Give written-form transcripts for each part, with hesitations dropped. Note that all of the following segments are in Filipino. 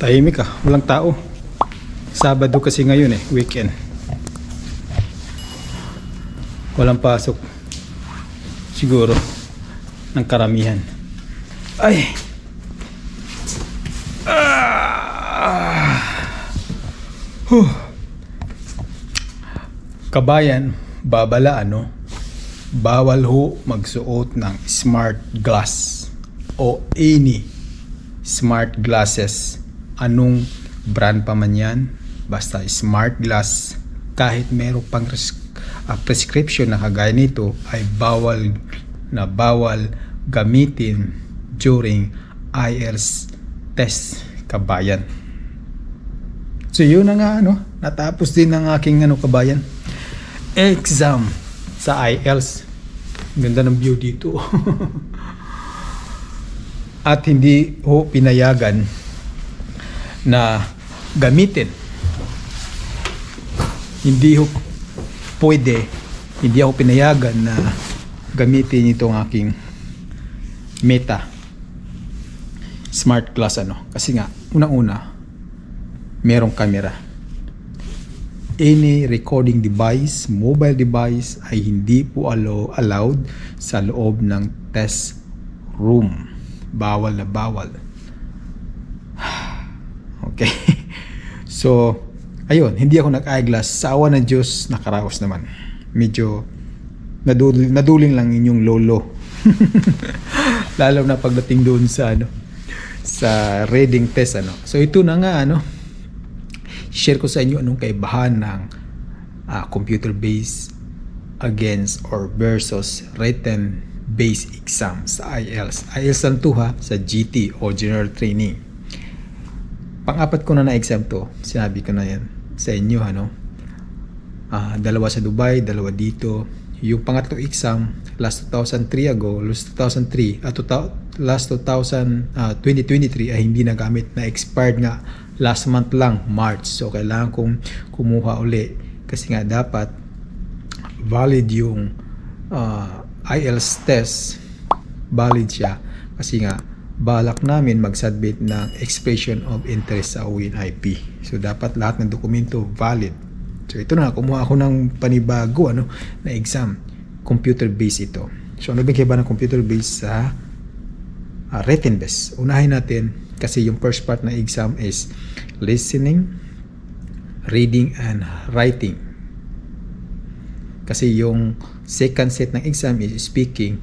Tahimik walang tao. Sabado kasi ngayon weekend. Walang pasok. Siguro ng karamihan. Ay. Kabayan, babala bawal ho magsuot ng smart glass o any smart glasses. Anong brand pa man yan, basta smart glass, kahit meron pang prescription na kagaya nito, ay bawal gamitin during IELTS test, kabayan. So yun na nga natapos din ng aking kabayan exam sa IELTS. Ganda ng view dito. At hindi ho pinayagan na gamitin. Hindi ako pinayagan na gamitin itong aking Meta Smart Glass kasi nga unang-una merong camera. Any recording device, mobile device ay hindi po allowed sa loob ng test room. Bawal na bawal. Okay. So, ayun, hindi ako nag-eyeglass. Sa awa ng Diyos, nakaraos naman. Medyo naduling lang inyong lolo. Lalo na pagdating doon sa sa reading test So ito na nga share ko sa inyo anong kaibahan ng computer-based against or versus written-based exam sa IELTS. IELTS lang to sa GT o General Training. Pang-apat ko na exam to. Sinabi ko na yan sa inyo dalawa sa Dubai, dalawa dito. Yung pangatlo exam last 2003 ago, last 2003 at last 2023 ay hindi nagamit, na expired nga last month lang, March. So kailangan kong kumuha uli kasi nga dapat valid yung IELTS test, valid siya kasi nga balak namin mag-submit ng expression of interest sa ONIP. So dapat lahat ng dokumento valid. So ito na, kumuha ako ng panibago na exam, computer-based ito. So ano ba ng computer-based sa written-based? Unahin natin kasi yung first part na exam is listening, reading, and writing. Kasi yung second set ng exam is speaking,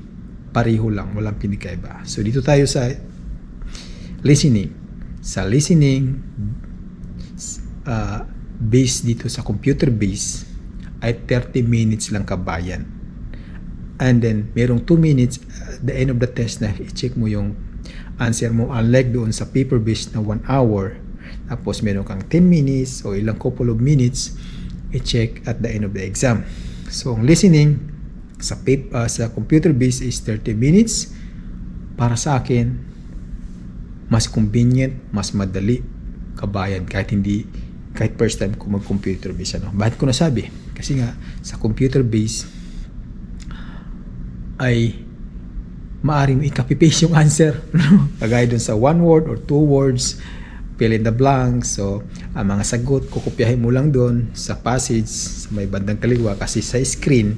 pareho lang, walang pinagkaiba. So dito tayo sa listening. Sa listening, based dito sa computer based, ay 30 minutes lang kabayan. And then merong 2 minutes at the end of the test na i-check mo yung answer mo, unlike doon sa paper based na 1 hour. Tapos meron kang 10 minutes o ilang couple of minutes i-check at the end of the exam. So ang listening sa computer based is 30 minutes. Para sa akin, mas convenient, mas madali kabayan kahit first time ko mag-computer based Bakit ko nasabi? Kasi nga sa computer based ay maaring i-copy-paste yung answer. Kagaya dun sa 1 word or 2 words, fill in the blanks. So, ang mga sagot, kukopyahin mo lang dun sa passage, sa may bandang kaliwa. Kasi sa screen,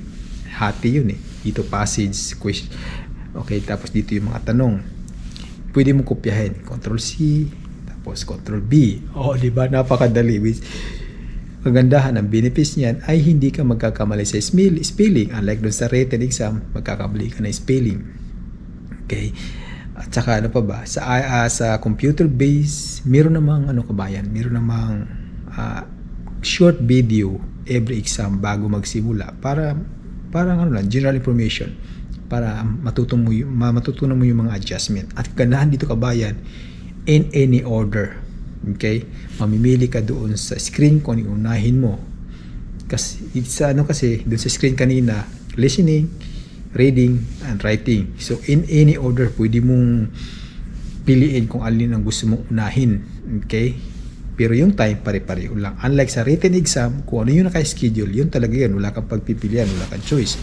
hati yun Dito passage, question. Okay, tapos dito yung mga tanong. Pwede mo kopyahin. Ctrl-C, tapos Ctrl-B. Diba? Napakadali. Kagandahan ng benefits niyan ay hindi ka magkakamali sa spelling. Unlike dun sa written exam, magkakamali ka na spelling. Okay. At saka pa ba? Sa computer based, meron namang kabayan, meron namang short video every exam bago magsimula para general information, para matutunan mo yung mga adjustment. At ganahan dito kabayan, in any order. Okay? Mamimili ka doon sa screen kung iunahin mo. Kasi doon sa screen kanina, listening, reading, and writing. So in any order, pwede mong piliin kung alin ang gusto mong unahin. Okay? Pero yung time, pare-pareho lang. Unlike sa written exam, kung ano yung naka-schedule, yun talaga yan. Wala kang pagpipilian, wala kang choice.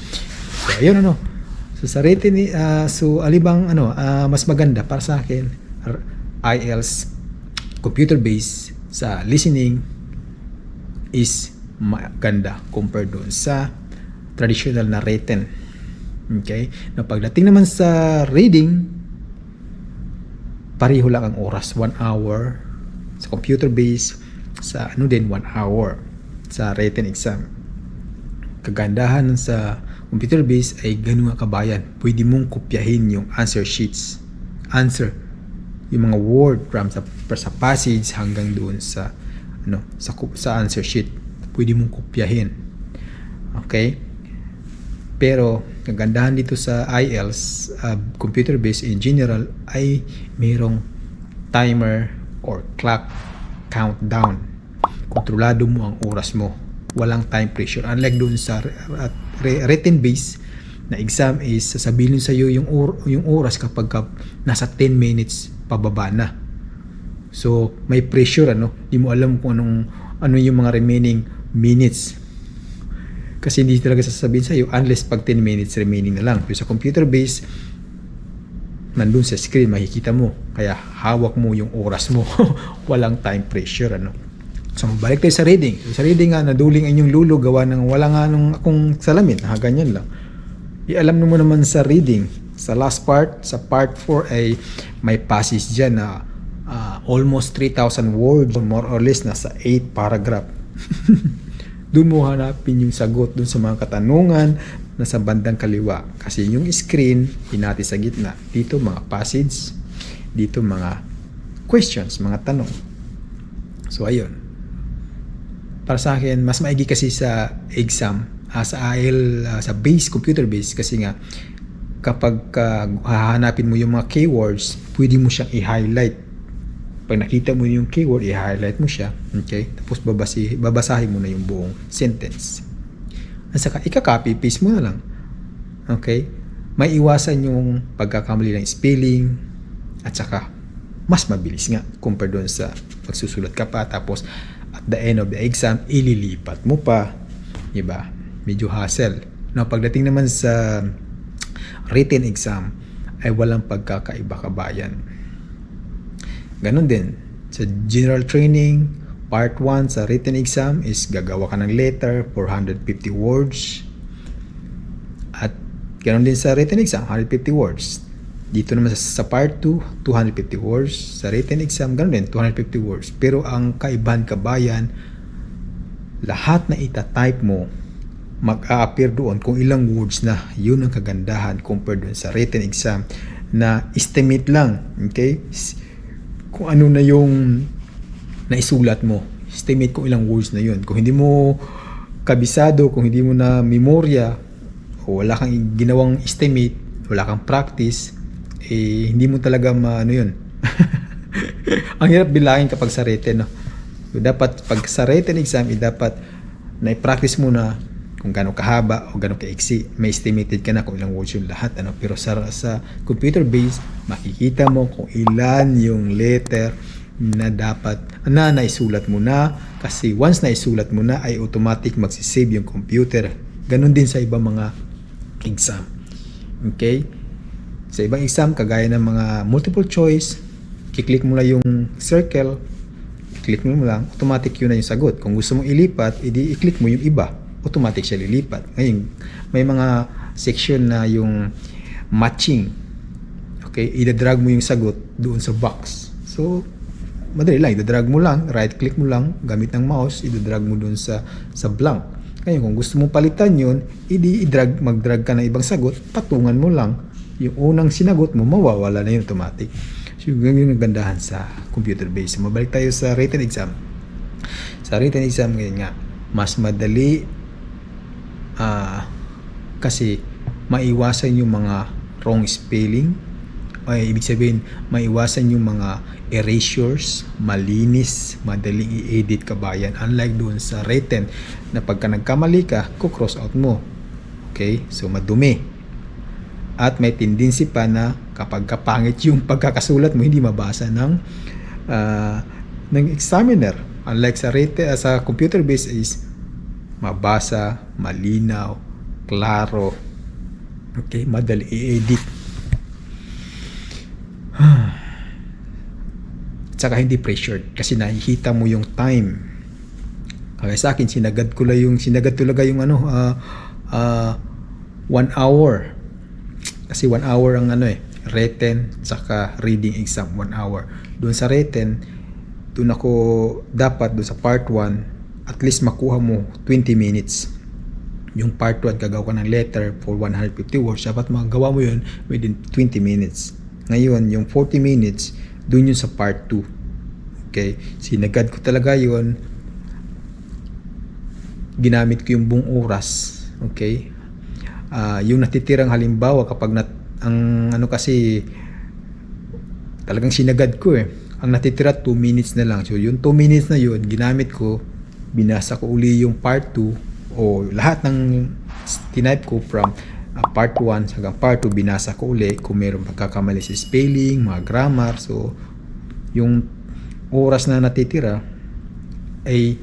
So ayun So sa written, alibang mas maganda para sa akin, IELTS computer-based sa listening is maganda compared doon sa traditional na written. Okay? Na pagdating naman sa reading, pareho lang ang oras, 1 hour sa computer-based, sa ano din 1 hour sa written exam. Kagandahan sa computer-based ay ganun nga kabayan. Pwede mong kopyahin yung answer sheets. Yung mga word from sa passage hanggang doon sa sa answer sheet. Pwede mong kopyahin. Okay? Pero kagandahan dito sa IELTS, computer-based in general, ay mayroong timer or clock countdown. Kontrolado mo ang oras mo. Walang time pressure. Unlike doon sa written based na exam is sasabihin sa iyo yung oras kapag nasa 10 minutes pababa na. So may pressure, di mo alam kung ano yung mga remaining minutes. Kasi hindi talaga sasabihin sa iyo unless pag 10 minutes remaining na lang. Pero sa computer based, nandun sa screen makikita mo. Kaya hawak mo yung oras mo. Walang time pressure, So, balik tayo sa reading. So, sa reading nga, naduling ang inyong lulo, gawa ng wala nga nung akong salamin. Ganyan lang. Ialam mo naman sa reading. Sa last part, sa part 4 ay may passage dyan na almost 3,000 words, more or less, nasa 8 paragraph. Doon mo hanapin yung sagot doon sa mga katanungan na sa bandang kaliwa. Kasi yung screen, hinati sa gitna. Dito mga passage, dito mga questions, mga tanong. So, ayun. Para sa akin, mas maigi kasi sa exam, sa IEL, sa base, computer base, kasi nga, kapag hahanapin mo yung mga keywords, pwede mo siyang i-highlight. Pag nakita mo yung keyword, i-highlight mo siya. Okay? Tapos babasahin mo na yung buong sentence. At saka, ika-copy, paste mo na lang. Okay? May iwasan yung pagkakamali ng spelling, at saka, mas mabilis nga compared doon sa pagsusulat ka pa, tapos at the end of the exam, ililipat mo pa. Diba? Medyo hassle. Now, pagdating naman sa written exam, ay walang pagkakaiba kabayan. Ganon din. Sa general training, part 1 sa written exam is gagawa ka ng letter, 450 words. At ganon din sa written exam, 150 words. Dito naman sa part 2, 250 words. Sa written exam, ganoon din, 250 words. Pero ang kaibahan kabayan, lahat na itatype mo, mag-a-appear doon kung ilang words na. Yun ang kagandahan compared doon sa written exam na estimate lang. Okay? Kung ano na yung naisulat mo. Estimate kung ilang words na yun. Kung hindi mo kabisado, kung hindi mo na memorya, o wala kang ginawang estimate, wala kang practice, hindi mo talaga yun. Ang hirap bilangin kapag sa written, So, dapat pag sa written exam, dapat na-practice mo na kung gano'ng kahaba o gano'ng kaiksi. May estimated ka na kung ilang words yung lahat. Pero sa computer based, makikita mo kung ilan yung letter na dapat na naisulat mo na. Kasi once naisulat mo na, ay automatic magsisave yung computer. Ganon din sa ibang mga exam. Okay? Sa ibang exam, kagaya ng mga multiple choice, kiklik mo lang yung circle, click mo lang, automatic yun na yung sagot. Kung gusto mong ilipat, i-click mo yung iba, automatic siya lilipat. Ngayon, may mga section na yung matching. Okay? Ida-drag mo yung sagot doon sa box. So, madali lang. Ida-drag mo lang, right-click mo lang, gamit ng mouse, ida-drag mo doon sa blank. Ngayon, kung gusto mong palitan yun, mag-drag ka ng ibang sagot, patungan mo lang. Yung unang sinagot mo, mawawala na yun automatic. So, yung gandahan sa computer-based. Mabalik tayo sa written exam. Sa written exam, ngayon nga, mas madali kasi maiwasan yung mga wrong spelling. Ibig sabihin, maiwasan yung mga erasures, malinis, madaling i-edit kabayan. Unlike doon sa written, na pagka nagkamali ka, cross out mo. Okay? So, madumi. At may tendency pa na kapag kapangit yung pagkakasulat mo, hindi mabasa ng examiner. Unlike sa written, sa computer-based is mabasa, malinaw, klaro. Okay? Madali i-edit. At saka hindi pressured kasi nakikita mo yung time. Kaya sa akin, sinagad talaga yung 1 hour. Kasi 1 hour ang written saka reading exam, 1 hour. Doon sa written, doon ako dapat doon sa part 1, at least makuha mo 20 minutes. Yung part 1, gagawa ka ng letter for 150 words, dapat magawa mo yun within 20 minutes. Ngayon, yung 40 minutes, doon yun sa part 2. Okay? Sinagad ko talaga yun. Ginamit ko yung buong oras. Okay? Yung natitirang halimbawa, kapag kasi, talagang sinagad ko Ang natitira 2 minutes na lang. So, yung 2 minutes na yun, ginamit ko, binasa ko uli yung part 2, o lahat ng tinype ko from part 1 hanggang part 2, binasa ko uli kung mayroong pagkakamali sa spelling, mga grammar. So, yung oras na natitira ay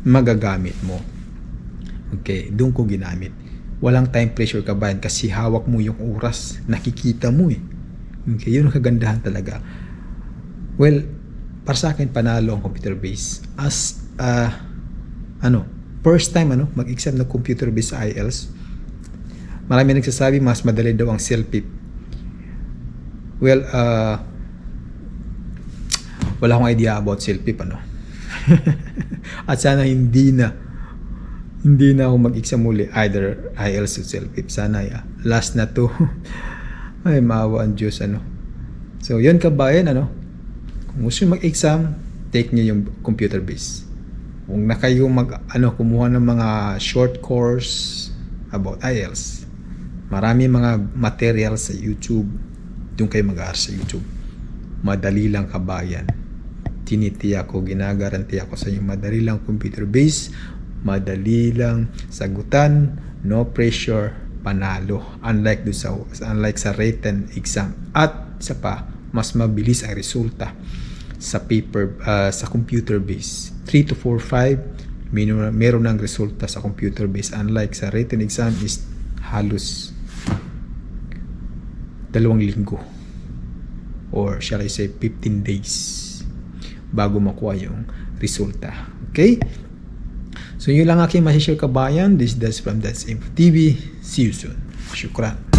magagamit mo. Okay, doon ko ginamit. Walang time pressure kabayan kasi hawak mo yung oras, nakikita mo Okay, yun ang kagandahan talaga. Well, para sa akin, panalo ang computer based. As first time mag-exam ng computer based sa IELTS, marami nagsasabi mas madali daw ang self-pip. Well, wala akong idea about self-pip At sana hindi na ako mag-exam muli, either IELTS o self-pip. Sana last na to. Ay, maawa ang Diyos So, yun kabayan kung gusto mag-exam, take nyo yung computer based. Kung na kayo kumuha ng mga short course about IELTS, marami mga materials sa YouTube. Doon kayo mag-aaral sa YouTube. Madali lang kabayan. Tinitiyak ko, ginagaranti ako sa inyo, madali lang computer based, madali lang sagutan, no pressure, panalo. Unlike sa written exam. At isa pa, mas mabilis ang resulta sa sa computer based. 3 to 4, 5 meron ng resulta sa computer based, unlike sa written exam is halos 2 linggo, or shall I say 15 days bago makuha yung resulta. Okay, so yun lang aking masishare kabayan. This is from That's Info TV. See you soon. Shukran.